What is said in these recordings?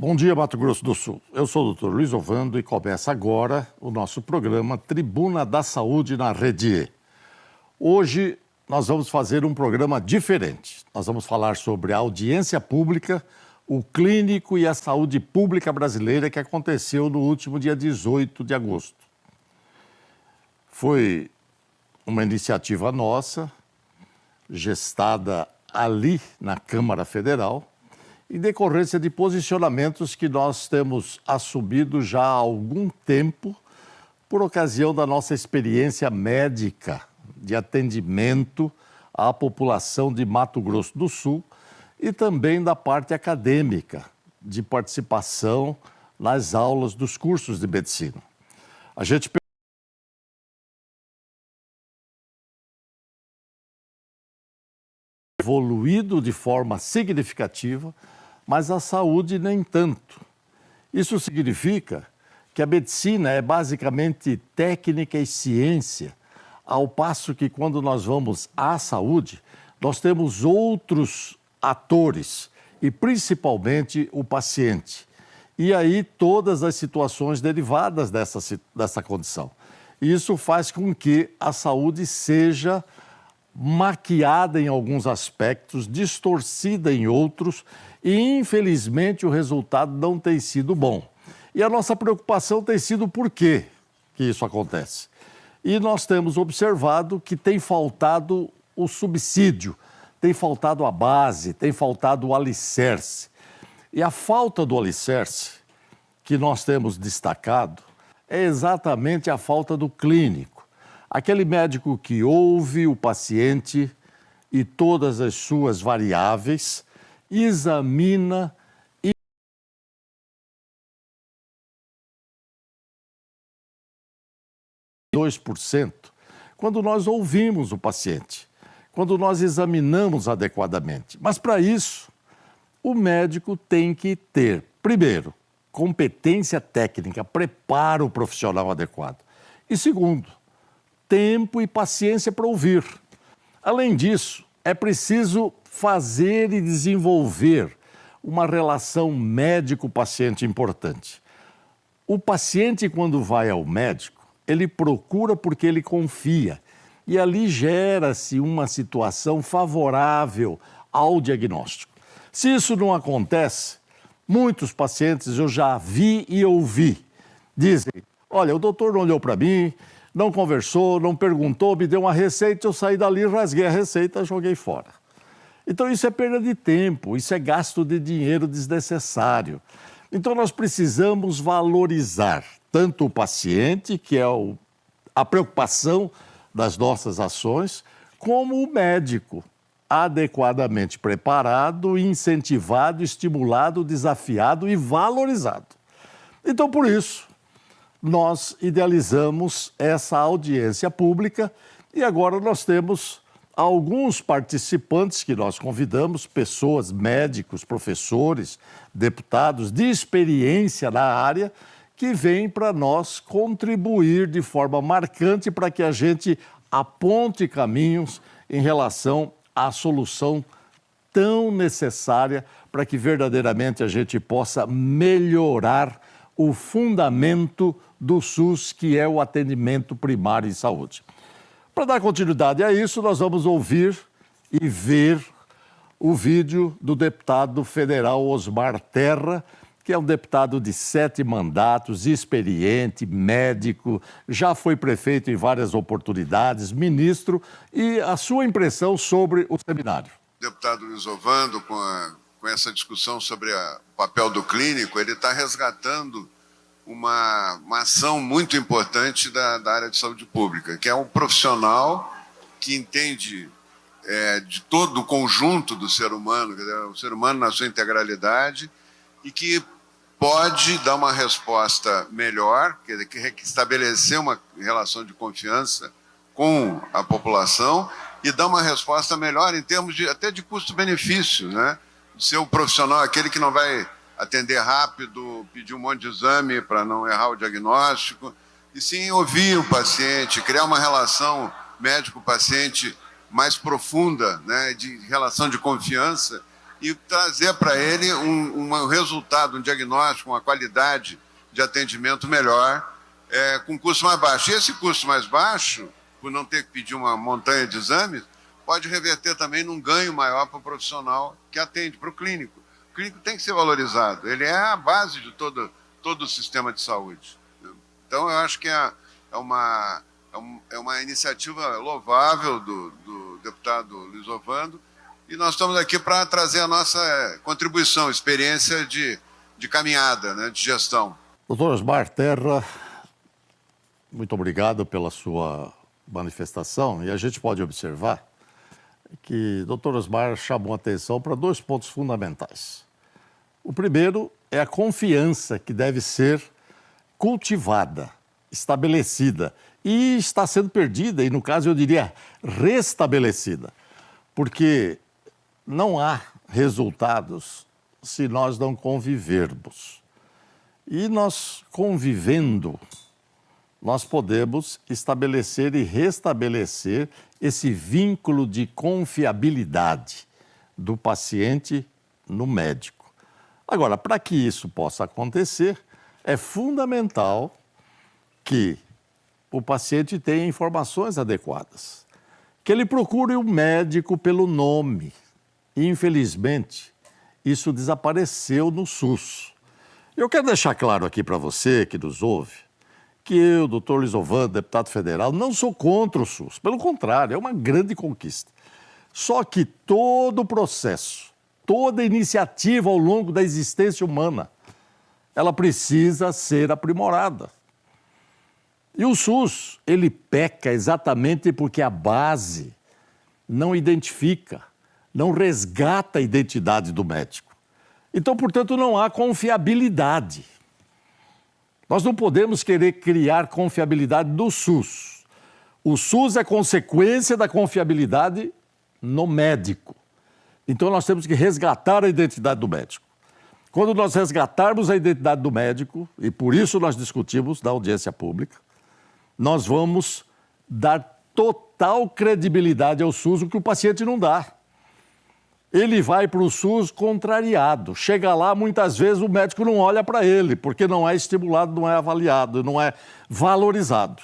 Bom dia, Mato Grosso do Sul. Eu sou o Dr. Luiz Ovando e começa agora o nosso programa Tribuna da Saúde na Rede E. Hoje nós vamos fazer um programa diferente. Nós vamos falar sobre a audiência pública, o clínico e a saúde pública brasileira que aconteceu no último dia 18 de agosto. Foi uma iniciativa nossa, gestada ali na Câmara Federal, em decorrência de posicionamentos que nós temos assumido já há algum tempo, por ocasião da nossa experiência médica de atendimento à população de Mato Grosso do Sul e também da parte acadêmica, de participação nas aulas dos cursos de medicina. A gente evoluído de forma significativa, mas a saúde nem tanto. Isso significa que a medicina é basicamente técnica e ciência, ao passo que quando nós vamos à saúde, nós temos outros atores, e principalmente o paciente. E aí todas as situações derivadas dessa condição. Isso faz com que a saúde seja maquiada em alguns aspectos, distorcida em outros, e infelizmente o resultado não tem sido bom. E a nossa preocupação tem sido por quê que isso acontece. E nós temos observado que tem faltado o subsídio, tem faltado a base, tem faltado o alicerce. E a falta do alicerce que nós temos destacado é exatamente a falta do clínico. Aquele médico que ouve o paciente e todas as suas variáveis, examina e 2% quando nós ouvimos o paciente, quando nós examinamos adequadamente. Mas para isso, o médico tem que ter, primeiro, competência técnica, preparo profissional adequado. E segundo, tempo e paciência para ouvir. Além disso, é preciso fazer e desenvolver uma relação médico-paciente importante. O paciente, quando vai ao médico, ele procura porque ele confia. E ali gera-se uma situação favorável ao diagnóstico. Se isso não acontece, muitos pacientes eu já vi e ouvi. Dizem, olha, o doutor não olhou para mim, não conversou, não perguntou, me deu uma receita, eu saí dali, rasguei a receita, joguei fora. Então isso é perda de tempo, isso é gasto de dinheiro desnecessário. Então nós precisamos valorizar tanto o paciente, que é a preocupação das nossas ações, como o médico, adequadamente preparado, incentivado, estimulado, desafiado e valorizado. Então por isso, nós idealizamos essa audiência pública e agora nós temos alguns participantes que nós convidamos, pessoas, médicos, professores, deputados de experiência na área, que vêm para nós contribuir de forma marcante para que a gente aponte caminhos em relação à solução tão necessária para que verdadeiramente a gente possa melhorar o fundamento do SUS, que é o atendimento primário em saúde. Para dar continuidade a isso, nós vamos ouvir e ver o vídeo do deputado federal Osmar Terra, que é um deputado de 7 mandatos, experiente, médico, já foi prefeito em várias oportunidades, ministro, e a sua impressão sobre o seminário. Deputado Luiz Ovando, com essa discussão sobre o papel do clínico, ele está resgatando uma ação muito importante da área de saúde pública, que é um profissional que entende de todo o conjunto do ser humano, quer dizer, o ser humano na sua integralidade, e que pode dar uma resposta melhor, quer dizer, que estabelecer uma relação de confiança com a população e dar uma resposta melhor em termos até de custo-benefício, né? Ser o profissional aquele que não vai atender rápido, pedir um monte de exame para não errar o diagnóstico, e sim ouvir o paciente, criar uma relação médico-paciente mais profunda, né, de relação de confiança, e trazer para ele um resultado, um diagnóstico, uma qualidade de atendimento melhor, com custo mais baixo. E esse custo mais baixo, por não ter que pedir uma montanha de exames, pode reverter também num ganho maior para o profissional que atende, para o clínico. O clínico tem que ser valorizado, ele é a base de todo o sistema de saúde. Então, eu acho que é uma iniciativa louvável do deputado Luiz Ovando, e nós estamos aqui para trazer a nossa contribuição, experiência de caminhada, né, de gestão. Doutor Osmar Terra, muito obrigado pela sua manifestação, e a gente pode observar que o doutor Osmar chamou atenção para 2 pontos fundamentais. O primeiro é a confiança que deve ser cultivada, estabelecida, e está sendo perdida, e no caso eu diria restabelecida, porque não há resultados se nós não convivermos. E nós convivendo, nós podemos estabelecer e restabelecer esse vínculo de confiabilidade do paciente no médico. Agora, para que isso possa acontecer, é fundamental que o paciente tenha informações adequadas, que ele procure um médico pelo nome. Infelizmente, isso desapareceu no SUS. Eu quero deixar claro aqui para você que nos ouve, que eu, doutor Luiz Ovando, deputado federal, não sou contra o SUS. Pelo contrário, é uma grande conquista. Só que todo o processo, toda iniciativa ao longo da existência humana, ela precisa ser aprimorada. E o SUS, ele peca exatamente porque a base não identifica, não resgata a identidade do médico. Então, portanto, não há confiabilidade. Nós não podemos querer criar confiabilidade do SUS. O SUS é consequência da confiabilidade no médico. Então, nós temos que resgatar a identidade do médico. Quando nós resgatarmos a identidade do médico, e por isso nós discutimos na audiência pública, nós vamos dar total credibilidade ao SUS, o que o paciente não dá. Ele vai para o SUS contrariado. Chega lá, muitas vezes o médico não olha para ele, porque não é estimulado, não é avaliado, não é valorizado.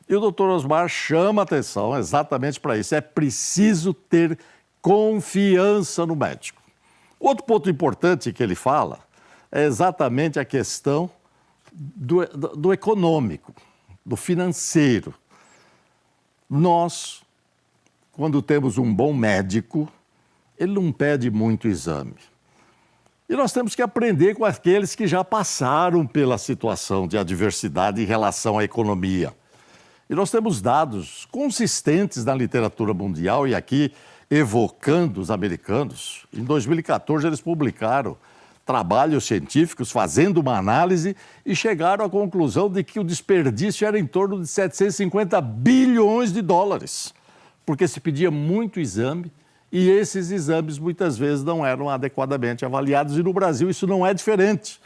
E o doutor Osmar chama atenção exatamente para isso. É preciso ter confiança no médico. Outro ponto importante que ele fala é exatamente a questão do econômico, do financeiro. Nós, quando temos um bom médico, ele não pede muito exame. E nós temos que aprender com aqueles que já passaram pela situação de adversidade em relação à economia. E nós temos dados consistentes na literatura mundial, e aqui evocando os americanos. Em 2014, eles publicaram trabalhos científicos fazendo uma análise e chegaram à conclusão de que o desperdício era em torno de 750 bilhões de dólares, porque se pedia muito exame, e esses exames muitas vezes não eram adequadamente avaliados, e no Brasil isso não é diferente.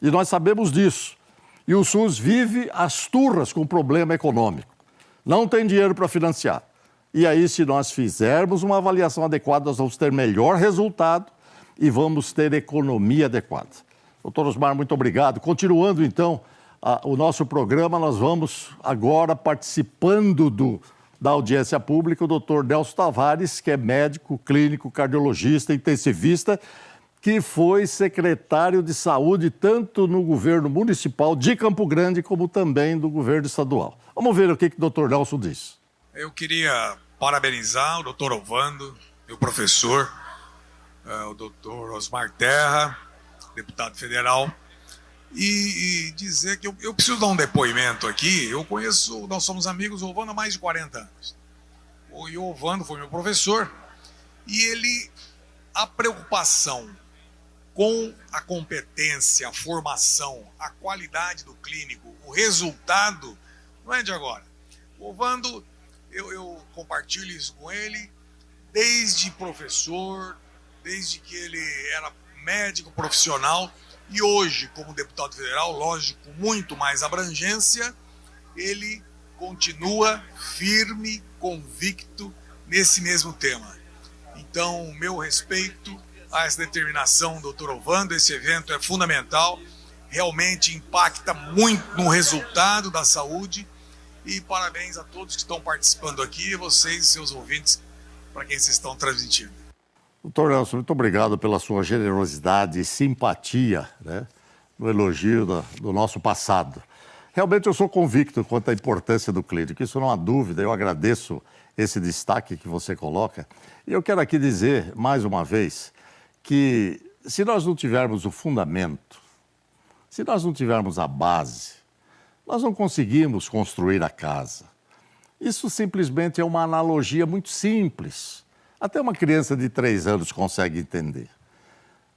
E nós sabemos disso. E o SUS vive às turras com problema econômico. Não tem dinheiro para financiar. E aí, se nós fizermos uma avaliação adequada, nós vamos ter melhor resultado e vamos ter economia adequada. Doutor Osmar, muito obrigado. Continuando, então, o nosso programa, nós vamos agora participando da audiência pública, o doutor Nelson Tavares, que é médico, clínico, cardiologista, intensivista, que foi secretário de saúde tanto no governo municipal de Campo Grande como também do governo estadual. Vamos ver o que o doutor Nelson diz. Eu queria parabenizar o doutor Ovando, meu professor, o doutor Osmar Terra, deputado federal, e dizer que eu preciso dar um depoimento aqui. Nós somos amigos do Ovando há mais de 40 anos. E o Ovando foi meu professor, e a preocupação com a competência, a formação, a qualidade do clínico, o resultado, não é de agora. O Ovando, eu compartilho isso com ele desde professor, desde que ele era médico profissional, e hoje, como deputado federal, lógico, com muito mais abrangência, ele continua firme, convicto nesse mesmo tema. Então, meu respeito a essa determinação, doutor Ovando. Esse evento é fundamental, realmente impacta muito no resultado da saúde. E parabéns a todos que estão participando aqui, vocês e seus ouvintes, para quem vocês estão transmitindo. Doutor Nelson, muito obrigado pela sua generosidade e simpatia, né, no elogio do nosso passado. Realmente eu sou convicto quanto à importância do clínico, isso não há dúvida, eu agradeço esse destaque que você coloca. E eu quero aqui dizer, mais uma vez, que se nós não tivermos o fundamento, se nós não tivermos a base, nós não conseguimos construir a casa. Isso simplesmente é uma analogia muito simples. Até uma criança de 3 anos consegue entender.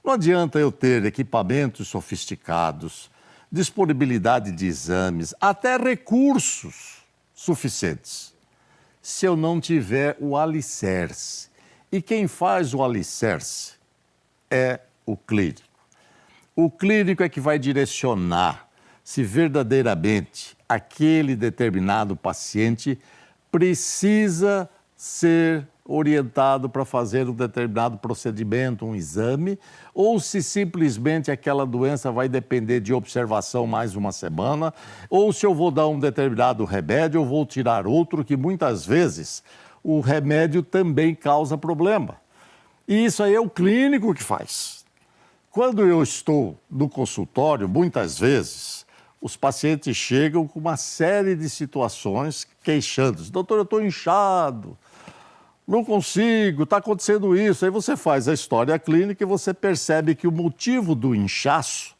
Não adianta eu ter equipamentos sofisticados, disponibilidade de exames, até recursos suficientes, se eu não tiver o alicerce. E quem faz o alicerce é o clínico. O clínico é que vai direcionar se verdadeiramente aquele determinado paciente precisa ser orientado para fazer um determinado procedimento, um exame, ou se simplesmente aquela doença vai depender de observação mais uma semana, ou se eu vou dar um determinado remédio, eu vou tirar outro, que muitas vezes o remédio também causa problema. E isso aí é o clínico que faz. Quando eu estou no consultório, muitas vezes, os pacientes chegam com uma série de situações queixando-se. Doutor, eu estou inchado, não consigo, está acontecendo isso. Aí você faz a história clínica e você percebe que o motivo do inchaço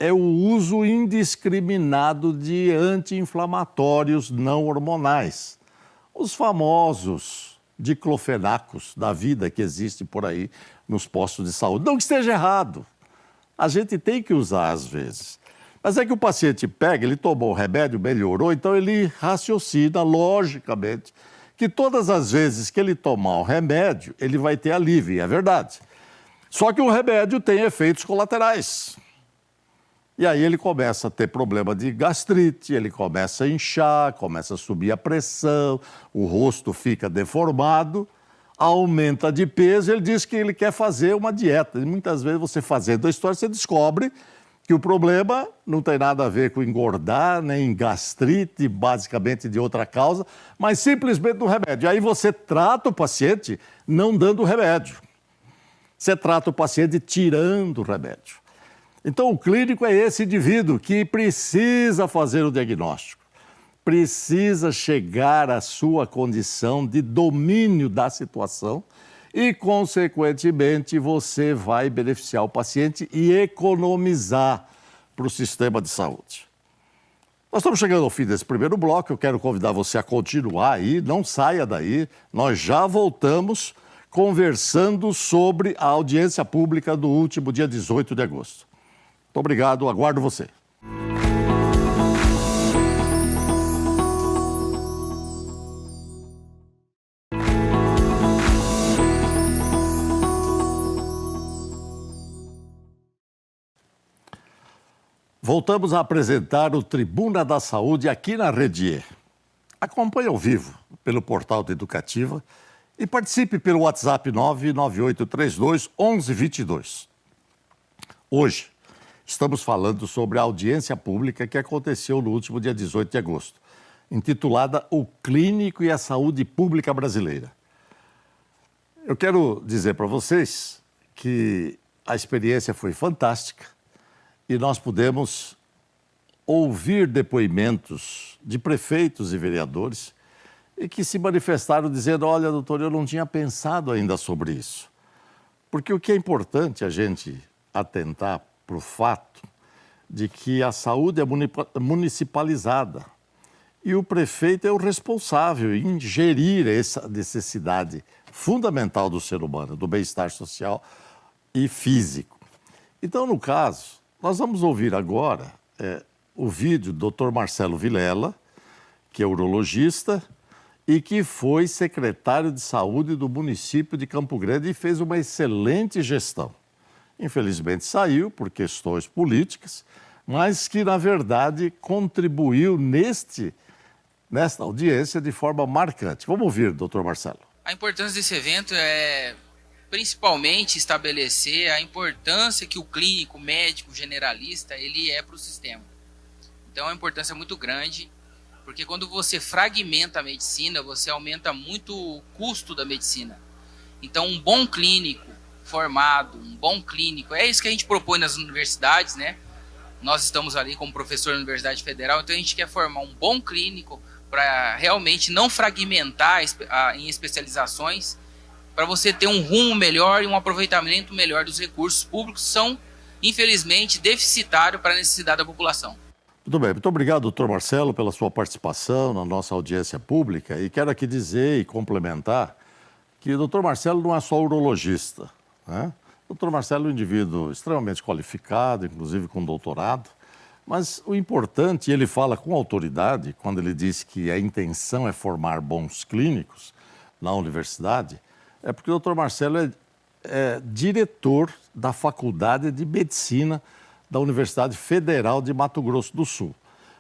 é o uso indiscriminado de anti-inflamatórios não hormonais. Os famosos diclofenacos da vida que existem por aí nos postos de saúde. Não que esteja errado, a gente tem que usar às vezes. Mas é que o paciente pega, ele tomou o remédio, melhorou, então ele raciocina logicamente que todas as vezes que ele tomar o remédio, ele vai ter alívio, e é verdade. Só que o remédio tem efeitos colaterais. E aí ele começa a ter problema de gastrite, ele começa a inchar, começa a subir a pressão, o rosto fica deformado, aumenta de peso, ele diz que ele quer fazer uma dieta. E muitas vezes você fazendo a história, você descobre que o problema não tem nada a ver com engordar, nem gastrite, basicamente de outra causa, mas simplesmente do remédio. Aí você trata o paciente não dando o remédio. Você trata o paciente tirando o remédio. Então o clínico é esse indivíduo que precisa fazer o diagnóstico, precisa chegar à sua condição de domínio da situação e, consequentemente, você vai beneficiar o paciente e economizar para o sistema de saúde. Nós estamos chegando ao fim desse primeiro bloco, eu quero convidar você a continuar aí, não saia daí, nós já voltamos conversando sobre a audiência pública do último dia 18 de agosto. Muito obrigado, aguardo você. Voltamos a apresentar o Tribuna da Saúde aqui na Rede E. Acompanhe ao vivo pelo portal da Educativa e participe pelo WhatsApp 99832-1122. Hoje estamos falando sobre a audiência pública que aconteceu no último dia 18 de agosto, intitulada O Clínico e a Saúde Pública Brasileira. Eu quero dizer para vocês que a experiência foi fantástica, e nós pudemos ouvir depoimentos de prefeitos e vereadores e que se manifestaram dizendo, olha, doutor, eu não tinha pensado ainda sobre isso. Porque o que é importante a gente atentar para o fato de que a saúde é municipalizada e o prefeito é o responsável em gerir essa necessidade fundamental do ser humano, do bem-estar social e físico. Então, no caso, nós vamos ouvir agora o vídeo do Dr. Marcelo Vilela, que é urologista e que foi secretário de saúde do município de Campo Grande e fez uma excelente gestão. Infelizmente saiu por questões políticas, mas que, na verdade, contribuiu nesta audiência de forma marcante. Vamos ouvir, doutor Marcelo. A importância desse evento é principalmente estabelecer a importância que o clínico, médico, generalista, ele é para o sistema. Então, é uma importância muito grande, porque quando você fragmenta a medicina, você aumenta muito o custo da medicina. Então, um bom clínico formado, um bom clínico, é isso que a gente propõe nas universidades, né? Nós estamos ali como professor da Universidade Federal, então a gente quer formar um bom clínico para realmente não fragmentar em especializações, para você ter um rumo melhor e um aproveitamento melhor dos recursos públicos que são, infelizmente, deficitários para a necessidade da população. Muito bem, muito obrigado, doutor Marcelo, pela sua participação na nossa audiência pública. E quero aqui dizer e complementar que o doutor Marcelo não é só urologista, né? O doutor Marcelo é um indivíduo extremamente qualificado, inclusive com doutorado, mas o importante, e ele fala com autoridade, quando ele diz que a intenção é formar bons clínicos na universidade, é porque o doutor Marcelo é diretor da Faculdade de Medicina da Universidade Federal de Mato Grosso do Sul.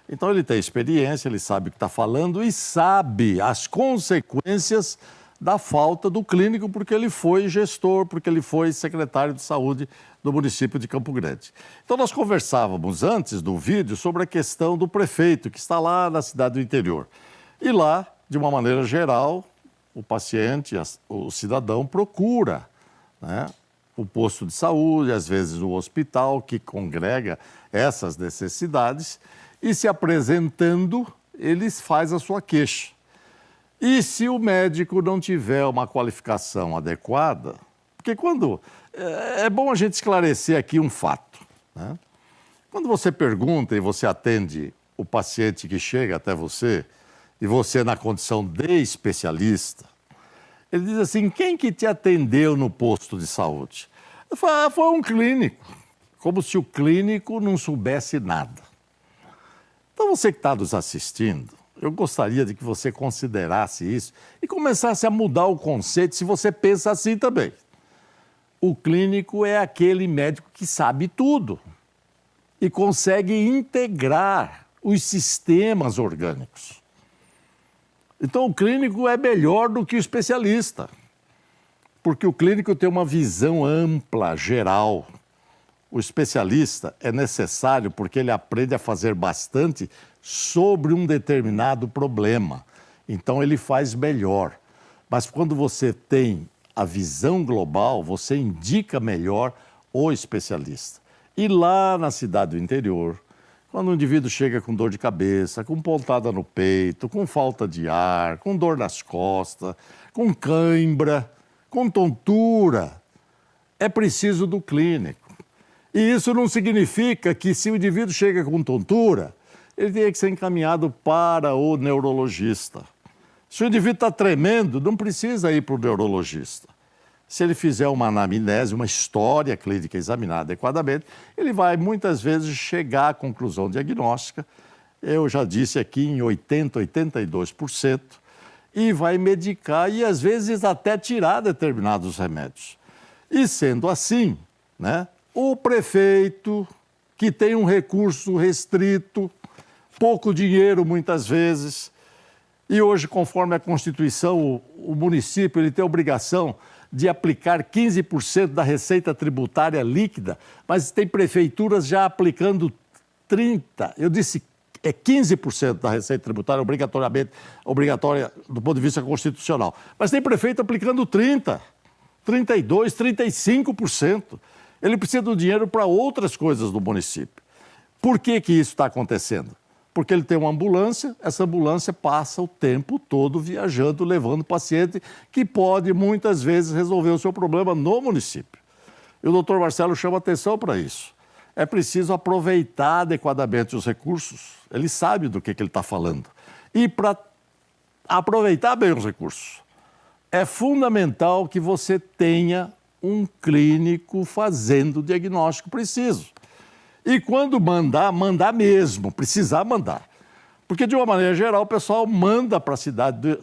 Então ele tem experiência, ele sabe o que está falando e sabe as consequências da falta do clínico, porque ele foi gestor, porque ele foi secretário de saúde do município de Campo Grande. Então nós conversávamos antes do vídeo sobre a questão do prefeito, que está lá na cidade do interior. E lá, de uma maneira geral, o paciente, o cidadão procura, né, o posto de saúde, às vezes o hospital, que congrega essas necessidades, e se apresentando, ele faz a sua queixa. E se o médico não tiver uma qualificação adequada, porque quando... É bom a gente esclarecer aqui um fato, né? Quando você pergunta e você atende o paciente que chega até você, e você na condição de especialista, ele diz assim, quem que te atendeu no posto de saúde? Eu falo, foi um clínico, como se o clínico não soubesse nada. Então você que está nos assistindo, eu gostaria de que você considerasse isso e começasse a mudar o conceito, se você pensa assim também. O clínico é aquele médico que sabe tudo e consegue integrar os sistemas orgânicos. Então, o clínico é melhor do que o especialista, porque o clínico tem uma visão ampla, geral. O especialista é necessário porque ele aprende a fazer bastante sobre um determinado problema. Então, ele faz melhor. Mas quando você tem a visão global, você indica melhor o especialista. E lá na cidade do interior, quando o indivíduo chega com dor de cabeça, com pontada no peito, com falta de ar, com dor nas costas, com cãibra, com tontura, é preciso do clínico. E isso não significa que se o indivíduo chega com tontura, ele tem que ser encaminhado para o neurologista. Se o indivíduo está tremendo, não precisa ir para o neurologista. Se ele fizer uma anamnese, uma história clínica examinada adequadamente, ele vai muitas vezes chegar à conclusão diagnóstica, eu já disse aqui em 80%, 82%, e vai medicar e às vezes até tirar determinados remédios. E sendo assim, né, o prefeito, que tem um recurso restrito, pouco dinheiro muitas vezes, e hoje, conforme a Constituição, o município ele tem a obrigação de aplicar 15% da receita tributária líquida, mas tem prefeituras já aplicando 30%. Eu disse é 15% da receita tributária obrigatória do ponto de vista constitucional. Mas tem prefeito aplicando 30%, 32%, 35%. Ele precisa do dinheiro para outras coisas do município. Por que que isso está acontecendo? Porque ele tem uma ambulância, essa ambulância passa o tempo todo viajando, levando paciente que pode, muitas vezes, resolver o seu problema no município. E o doutor Marcelo chama atenção para isso. É preciso aproveitar adequadamente os recursos, ele sabe do que ele está falando. E para aproveitar bem os recursos, é fundamental que você tenha um clínico fazendo o diagnóstico preciso. E quando mandar, mandar mesmo, precisar mandar. Porque, de uma maneira geral, o pessoal manda para a cidade,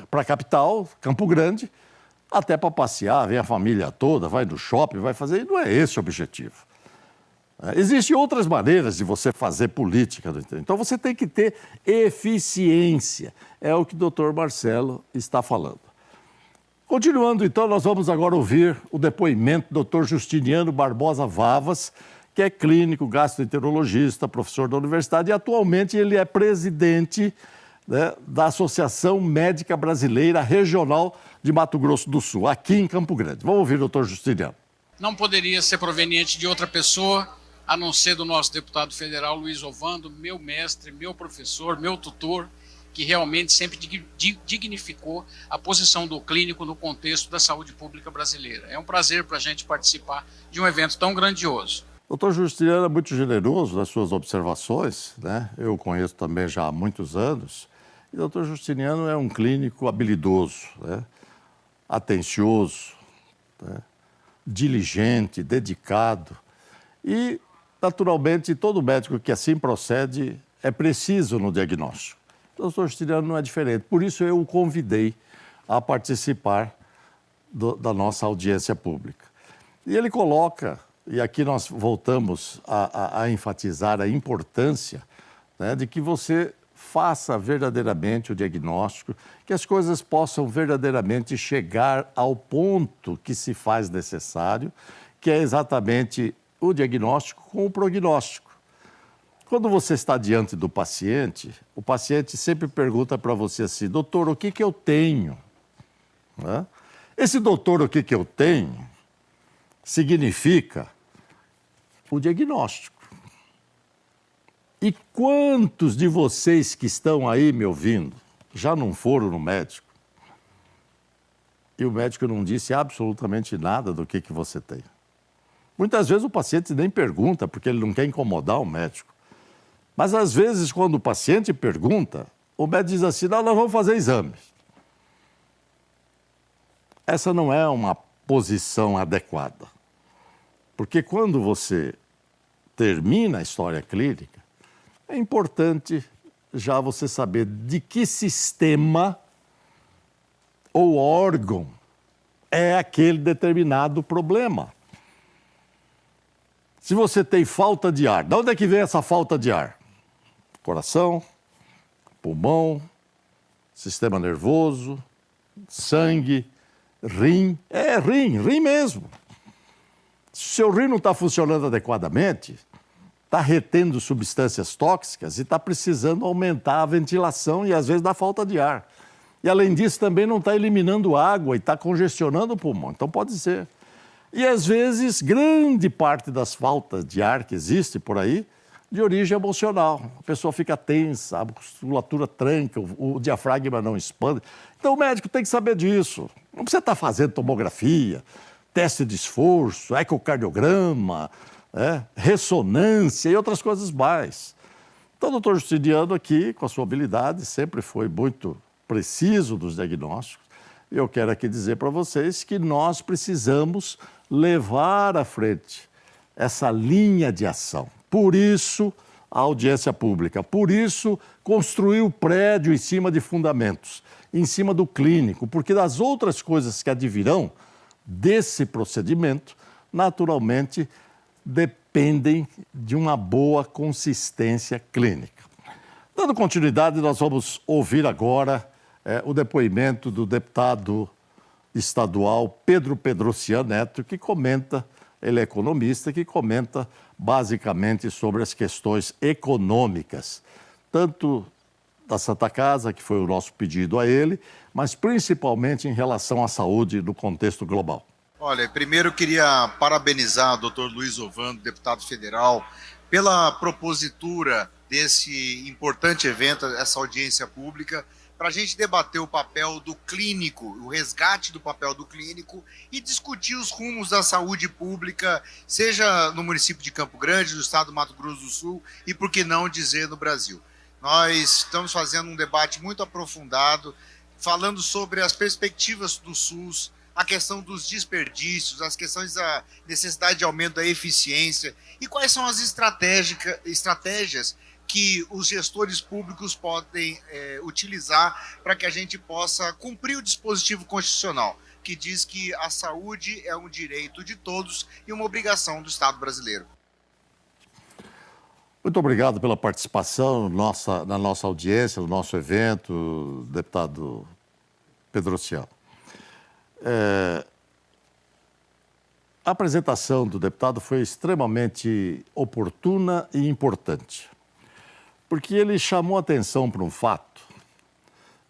para a capital, Campo Grande, até para passear, vem a família toda, vai no shopping, vai fazer... E não é esse o objetivo. Existem outras maneiras de você fazer política. Então, você tem que ter eficiência. É o que o doutor Marcelo está falando. Continuando, então, nós vamos agora ouvir o depoimento do Dr. Justiniano Barbosa Vavas, que é clínico, gastroenterologista, professor da universidade e atualmente ele é presidente, né, da Associação Médica Brasileira Regional de Mato Grosso do Sul, aqui em Campo Grande. Vamos ouvir o Dr. Justiniano. Não poderia ser proveniente de outra pessoa, a não ser do nosso deputado federal Luiz Ovando, meu mestre, meu professor, meu tutor, que realmente sempre dignificou a posição do clínico no contexto da saúde pública brasileira. É um prazer para a gente participar de um evento tão grandioso. Doutor Justiniano é muito generoso nas suas observações, né? Eu o conheço também já há muitos anos. E o doutor Justiniano é um clínico habilidoso, né? Atencioso, né? Diligente, dedicado. E, naturalmente, todo médico que assim procede é preciso no diagnóstico. O doutor Justiniano não é diferente. Por isso eu o convidei a participar da nossa audiência pública. E ele coloca... E aqui nós voltamos a enfatizar a importância, né, de que você faça verdadeiramente o diagnóstico, que as coisas possam verdadeiramente chegar ao ponto que se faz necessário, que é exatamente o diagnóstico com o prognóstico. Quando você está diante do paciente, o paciente sempre pergunta para você assim: doutor, o que eu tenho? Né? Esse doutor, o que eu tenho, significa o diagnóstico. E quantos de vocês que estão aí me ouvindo já não foram no médico e o médico não disse absolutamente nada do que você tem? Muitas vezes o paciente nem pergunta porque ele não quer incomodar o médico. Mas às vezes quando o paciente pergunta, o médico diz assim: não, nós vamos fazer exames. Essa não é uma posição adequada. Porque quando você termina a história clínica, é importante já você saber de que sistema ou órgão é aquele determinado problema. Se você tem falta de ar, de onde é que vem essa falta de ar? Coração, pulmão, sistema nervoso, sangue, rim. É rim mesmo. Se o seu rim não está funcionando adequadamente, está retendo substâncias tóxicas e está precisando aumentar a ventilação e às vezes dá falta de ar. E além disso também não está eliminando água e está congestionando o pulmão, então pode ser. E às vezes grande parte das faltas de ar que existe por aí, de origem emocional. A pessoa fica tensa, a musculatura tranca, o diafragma não expande. Então o médico tem que saber disso. Não precisa estar fazendo tomografia, teste de esforço, ecocardiograma, ressonância e outras coisas mais. Então, o doutor Justiniano aqui, com a sua habilidade, sempre foi muito preciso dos diagnósticos. E eu quero aqui dizer para vocês que nós precisamos levar à frente essa linha de ação. Por isso, a audiência pública. Por isso, construir o prédio em cima de fundamentos, em cima do clínico, porque das outras coisas que advirão desse procedimento, naturalmente, dependem de uma boa consistência clínica. Dando continuidade, nós vamos ouvir agora o depoimento do deputado estadual Pedro Pedrocian Neto, que comenta, ele é economista, que comenta basicamente sobre as questões econômicas, tanto da Santa Casa, que foi o nosso pedido a ele, mas principalmente em relação à saúde no contexto global. Olha, primeiro eu queria parabenizar o doutor Luiz Ovando, deputado federal, pela propositura desse importante evento, essa audiência pública, para a gente debater o papel do clínico, o resgate do papel do clínico e discutir os rumos da saúde pública, seja no município de Campo Grande, no estado do Mato Grosso do Sul e, por que não dizer, no Brasil. Nós estamos fazendo um debate muito aprofundado, falando sobre as perspectivas do SUS, a questão dos desperdícios, as questões da necessidade de aumento da eficiência e quais são as estratégias que os gestores públicos podem utilizar para que a gente possa cumprir o dispositivo constitucional, que diz que a saúde é um direito de todos e uma obrigação do Estado brasileiro. Muito obrigado pela participação na nossa audiência, no nosso evento, deputado Pedrocian. A apresentação do deputado foi extremamente oportuna e importante, porque ele chamou atenção para um fato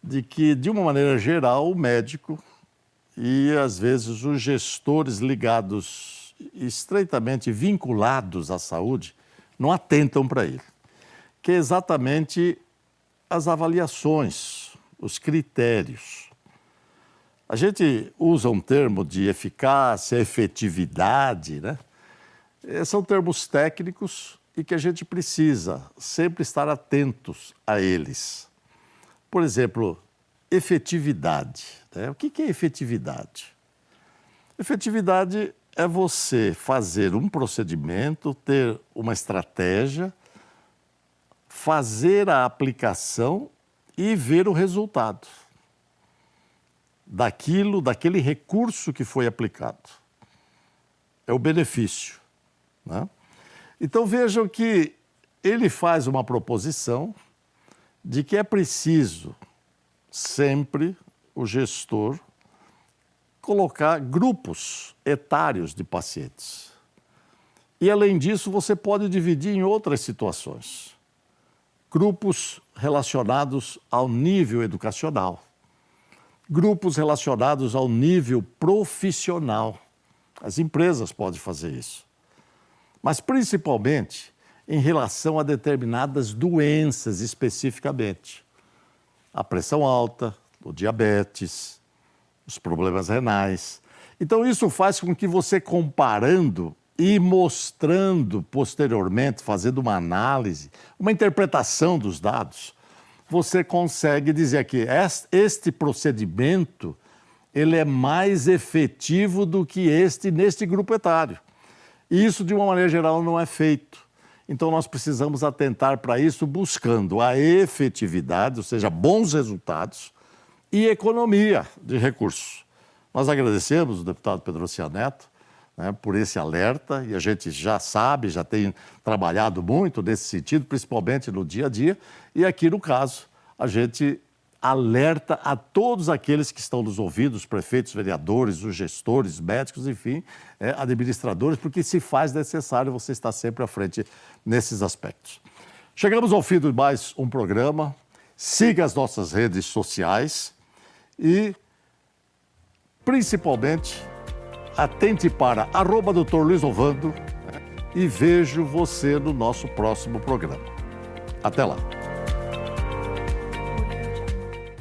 de que, de uma maneira geral, o médico e, às vezes, os gestores ligados, estreitamente vinculados à saúde, não atentam para ele, que é exatamente as avaliações, os critérios. A gente usa um termo de eficácia, efetividade, né? São termos técnicos e que a gente precisa sempre estar atentos a eles. Por exemplo, efetividade, né? O que é efetividade? Efetividade é você fazer um procedimento, ter uma estratégia, fazer a aplicação e ver o resultado daquele recurso que foi aplicado. É o benefício, né? Então vejam que ele faz uma proposição de que é preciso sempre o gestor colocar grupos etários de pacientes. E além disso, você pode dividir em outras situações. Grupos relacionados ao nível educacional. Grupos relacionados ao nível profissional. As empresas podem fazer isso. Mas, principalmente, em relação a determinadas doenças especificamente. A pressão alta, o diabetes, os problemas renais. Então, isso faz com que você, comparando e mostrando posteriormente, fazendo uma análise, uma interpretação dos dados, você consegue dizer que este procedimento ele é mais efetivo do que neste grupo etário. E isso, de uma maneira geral, não é feito. Então, nós precisamos atentar para isso buscando a efetividade, ou seja, bons resultados e economia de recursos. Nós agradecemos o deputado Pedro Cianeto, né, por esse alerta, e a gente já sabe, já tem trabalhado muito nesse sentido, principalmente no dia a dia, e aqui no caso a gente alerta a todos aqueles que estão nos ouvindo, os prefeitos, vereadores, os gestores, médicos, enfim, administradores, porque se faz necessário você estar sempre à frente nesses aspectos. Chegamos ao fim de mais um programa, siga as nossas redes sociais e, principalmente, atente para @Dr. Luiz Ovando e vejo você no nosso próximo programa. Até lá.